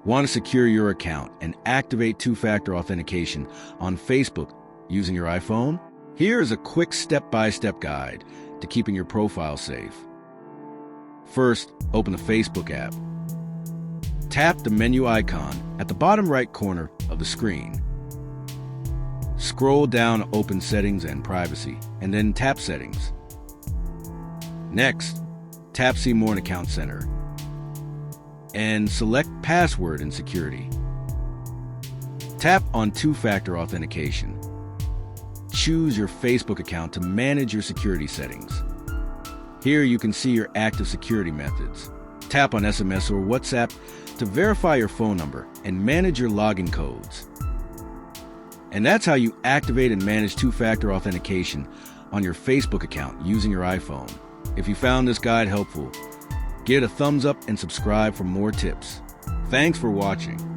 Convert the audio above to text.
Want to secure your account and activate two-factor authentication on Facebook using your iPhone? Here is a quick step-by-step guide to keeping your profile safe. First, open the Facebook app. Tap the menu icon at the bottom right corner of the screen. Scroll down to Open Settings and Privacy, and then tap Settings. Next, tap See More in Account Center, and select Password and Security. Tap on Two-Factor Authentication. Choose your Facebook account to manage your security settings. Here you can see your active security methods. Tap on SMS or WhatsApp to verify your phone number and manage your login codes. And that's how you activate and manage two-factor authentication on your Facebook account using your iPhone. If you found this guide helpful, give it a thumbs up and subscribe for more tips. Thanks for watching.